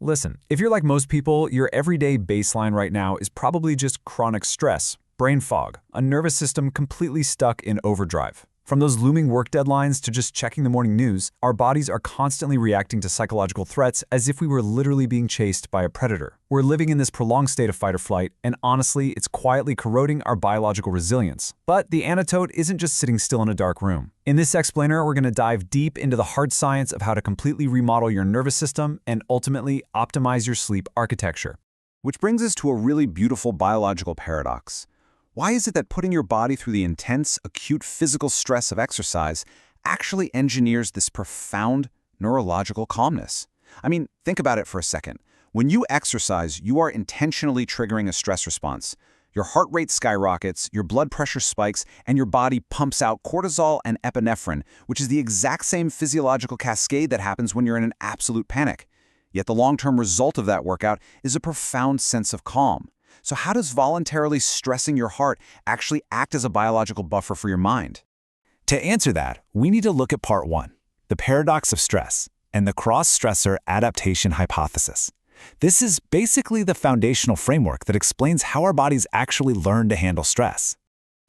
Listen, if you're like most people, your everyday baseline right now is probably just chronic stress, brain fog, a nervous system completely stuck in overdrive. From those looming work deadlines to just checking the morning news, our bodies are constantly reacting to psychological threats as if we were literally being chased by a predator. We're living in this prolonged state of fight or flight, and honestly, it's quietly corroding our biological resilience. But the antidote isn't just sitting still in a dark room. In this explainer, we're going to dive deep into the hard science of how to completely remodel your nervous system and ultimately optimize your sleep architecture. Which brings us to a really beautiful biological paradox. Why is it that putting your body through the intense, acute physical stress of exercise actually engineers this profound neurological calmness? I mean, think about it for a second. When you exercise, you are intentionally triggering a stress response. Your heart rate skyrockets, your blood pressure spikes, and your body pumps out cortisol and epinephrine, which is the exact same physiological cascade that happens when you're in an absolute panic. Yet the long-term result of that workout is a profound sense of calm. So how does voluntarily stressing your heart actually act as a biological buffer for your mind? To answer that, we need to look at part 1, the paradox of stress, and the cross-stressor adaptation hypothesis. This is basically the foundational framework that explains how our bodies actually learn to handle stress.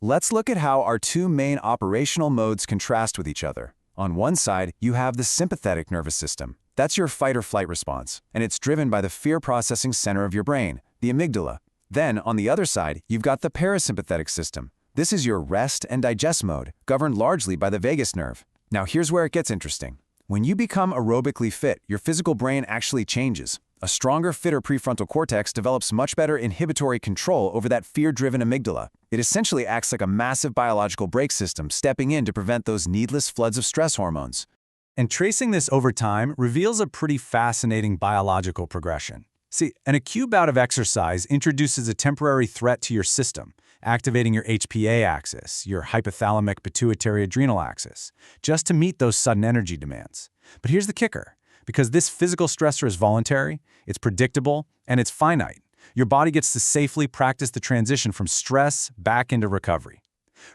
Let's look at how our two main operational modes contrast with each other. On one side, you have the sympathetic nervous system. That's your fight or flight response, and it's driven by the fear processing center of your brain, the amygdala. Then, on the other side, you've got the parasympathetic system. This is your rest and digest mode, governed largely by the vagus nerve. Now here's where it gets interesting. When you become aerobically fit, your physical brain actually changes. A stronger, fitter prefrontal cortex develops much better inhibitory control over that fear-driven amygdala. It essentially acts like a massive biological brake system stepping in to prevent those needless floods of stress hormones. And tracing this over time reveals a pretty fascinating biological progression. See, an acute bout of exercise introduces a temporary threat to your system, activating your HPA axis, your hypothalamic pituitary adrenal axis, just to meet those sudden energy demands. But here's the kicker. Because this physical stressor is voluntary, it's predictable, and it's finite, your body gets to safely practice the transition from stress back into recovery.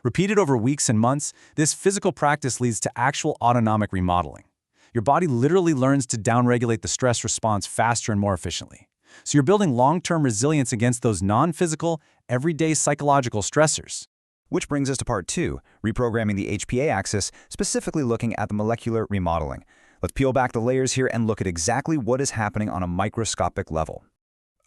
Repeated over weeks and months, this physical practice leads to actual autonomic remodeling. Your body literally learns to downregulate the stress response faster and more efficiently. So you're building long-term resilience against those non-physical, everyday psychological stressors. Which brings us to part 2, reprogramming the HPA axis, specifically looking at the molecular remodeling. Let's peel back the layers here and look at exactly what is happening on a microscopic level.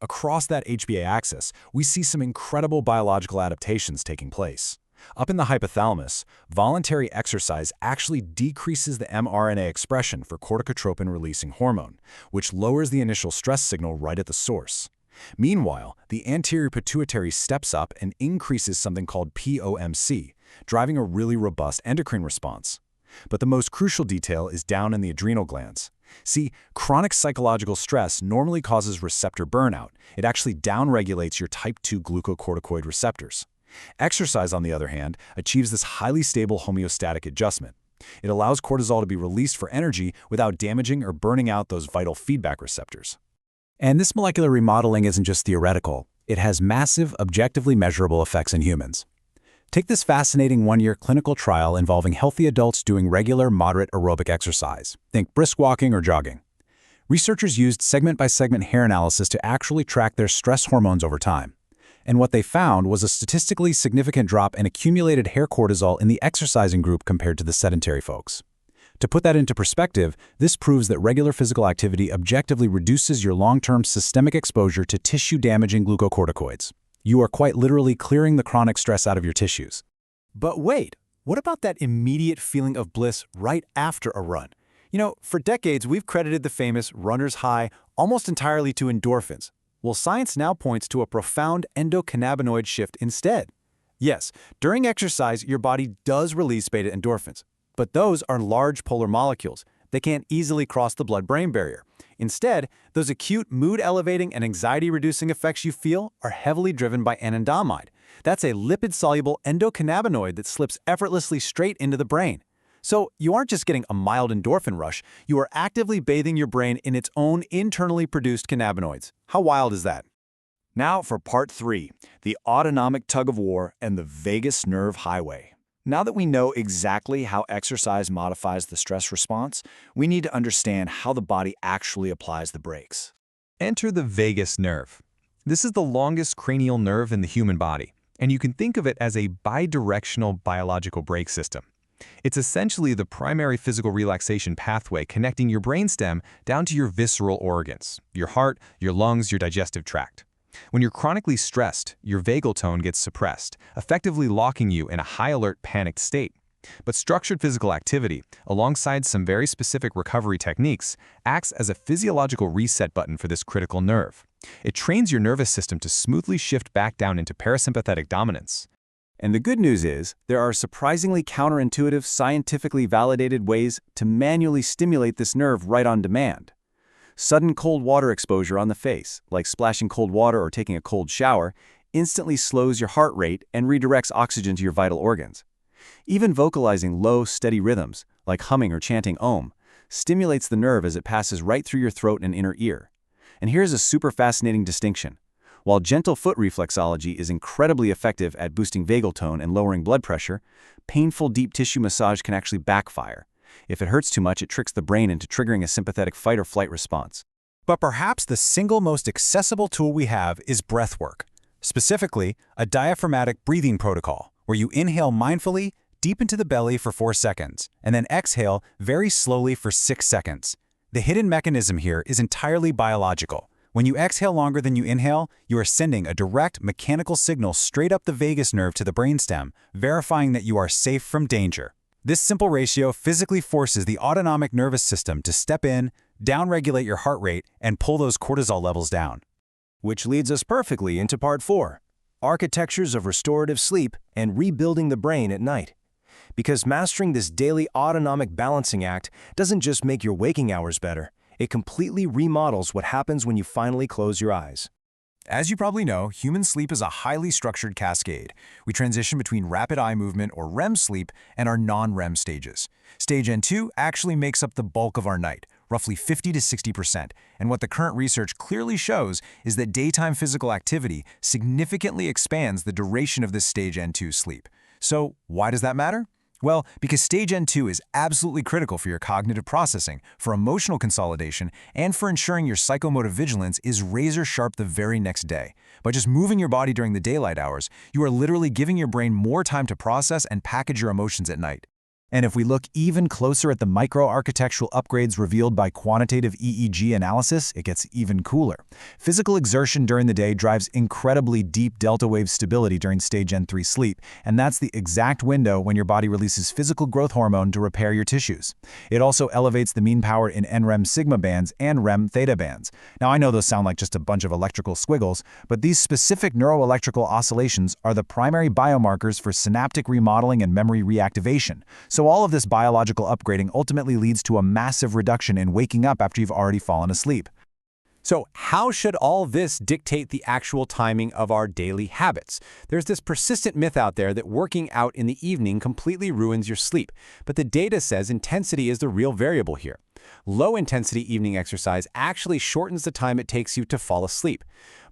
Across that HPA axis, we see some incredible biological adaptations taking place. Up in the hypothalamus, voluntary exercise actually decreases the mRNA expression for corticotropin-releasing hormone, which lowers the initial stress signal right at the source. Meanwhile, the anterior pituitary steps up and increases something called POMC, driving a really robust endocrine response. But the most crucial detail is down in the adrenal glands. See, chronic psychological stress normally causes receptor burnout. It actually downregulates your type 2 glucocorticoid receptors. Exercise, on the other hand, achieves this highly stable homeostatic adjustment. It allows cortisol to be released for energy without damaging or burning out those vital feedback receptors. And this molecular remodeling isn't just theoretical. It has massive, objectively measurable effects in humans. Take this fascinating one-year clinical trial involving healthy adults doing regular, moderate aerobic exercise. Think brisk walking or jogging. Researchers used segment-by-segment hair analysis to actually track their stress hormones over time. And what they found was a statistically significant drop in accumulated hair cortisol in the exercising group compared to the sedentary folks. To put that into perspective, this proves that regular physical activity objectively reduces your long-term systemic exposure to tissue-damaging glucocorticoids. You are quite literally clearing the chronic stress out of your tissues. But wait, what about that immediate feeling of bliss right after a run? You know, for decades, we've credited the famous runner's high almost entirely to endorphins. Well, science now points to a profound endocannabinoid shift instead. Yes, during exercise, your body does release beta endorphins, but those are large polar molecules. They can't easily cross the blood-brain barrier. Instead, those acute mood-elevating and anxiety-reducing effects you feel are heavily driven by anandamide. That's a lipid-soluble endocannabinoid that slips effortlessly straight into the brain. So you aren't just getting a mild endorphin rush, you are actively bathing your brain in its own internally produced cannabinoids. How wild is that? Now for part 3, the autonomic tug-of-war and the vagus nerve highway. Now that we know exactly how exercise modifies the stress response, we need to understand how the body actually applies the brakes. Enter the vagus nerve. This is the longest cranial nerve in the human body, and you can think of it as a bidirectional biological brake system. It's essentially the primary physical relaxation pathway connecting your brainstem down to your visceral organs, your heart, your lungs, your digestive tract. When you're chronically stressed, your vagal tone gets suppressed, effectively locking you in a high-alert, panicked state. But structured physical activity, alongside some very specific recovery techniques, acts as a physiological reset button for this critical nerve. It trains your nervous system to smoothly shift back down into parasympathetic dominance. And the good news is, there are surprisingly counterintuitive, scientifically validated ways to manually stimulate this nerve right on demand. Sudden cold water exposure on the face, like splashing cold water or taking a cold shower, instantly slows your heart rate and redirects oxygen to your vital organs. Even vocalizing low, steady rhythms, like humming or chanting Om, stimulates the nerve as it passes right through your throat and inner ear. And here's a super fascinating distinction. While gentle foot reflexology is incredibly effective at boosting vagal tone and lowering blood pressure, painful deep tissue massage can actually backfire. If it hurts too much, it tricks the brain into triggering a sympathetic fight or flight response. But perhaps the single most accessible tool we have is breath work. Specifically, a diaphragmatic breathing protocol, where you inhale mindfully, deep into the belly for 4 seconds, and then exhale very slowly for 6 seconds. The hidden mechanism here is entirely biological. When you exhale longer than you inhale, you are sending a direct mechanical signal straight up the vagus nerve to the brainstem, verifying that you are safe from danger. This simple ratio physically forces the autonomic nervous system to step in, downregulate your heart rate, and pull those cortisol levels down. Which leads us perfectly into part 4, architectures of restorative sleep and rebuilding the brain at night. Because mastering this daily autonomic balancing act doesn't just make your waking hours better, it completely remodels what happens when you finally close your eyes. As you probably know, human sleep is a highly structured cascade. We transition between rapid eye movement or REM sleep and our non-REM stages. Stage N2 actually makes up the bulk of our night, roughly 50 to 60%, and what the current research clearly shows is that daytime physical activity significantly expands the duration of this Stage N2 sleep. So why does that matter? Well, because Stage N2 is absolutely critical for your cognitive processing, for emotional consolidation, and for ensuring your psychomotor vigilance is razor sharp the very next day. By just moving your body during the daylight hours, you are literally giving your brain more time to process and package your emotions at night. And if we look even closer at the microarchitectural upgrades revealed by quantitative EEG analysis, it gets even cooler. Physical exertion during the day drives incredibly deep delta wave stability during Stage N3 sleep, and that's the exact window when your body releases physical growth hormone to repair your tissues. It also elevates the mean power in NREM sigma bands and REM theta bands. Now, I know those sound like just a bunch of electrical squiggles, but these specific neuroelectrical oscillations are the primary biomarkers for synaptic remodeling and memory reactivation. So all of this biological upgrading ultimately leads to a massive reduction in waking up after you've already fallen asleep. So how should all this dictate the actual timing of our daily habits? There's this persistent myth out there that working out in the evening completely ruins your sleep, but the data says intensity is the real variable here. Low-intensity evening exercise actually shortens the time it takes you to fall asleep.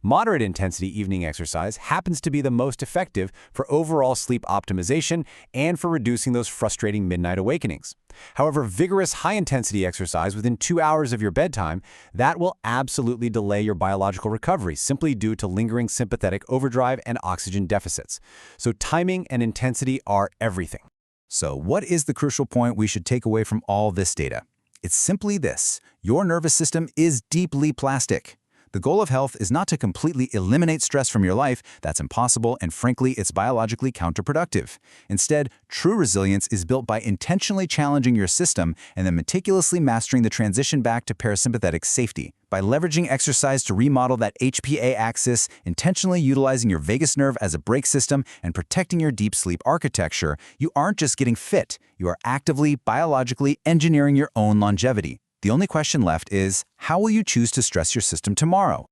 Moderate-intensity evening exercise happens to be the most effective for overall sleep optimization and for reducing those frustrating midnight awakenings. However, vigorous high-intensity exercise within 2 hours of your bedtime, that will absolutely delay your biological recovery simply due to lingering sympathetic overdrive and oxygen deficits. So timing and intensity are everything. So what is the crucial point we should take away from all this data? It's simply this: your nervous system is deeply plastic. The goal of health is not to completely eliminate stress from your life. That's impossible, and frankly, it's biologically counterproductive. Instead, true resilience is built by intentionally challenging your system and then meticulously mastering the transition back to parasympathetic safety. By leveraging exercise to remodel that HPA axis, intentionally utilizing your vagus nerve as a brake system, and protecting your deep sleep architecture, you aren't just getting fit, you are actively, biologically engineering your own longevity. The only question left is, how will you choose to stress your system tomorrow?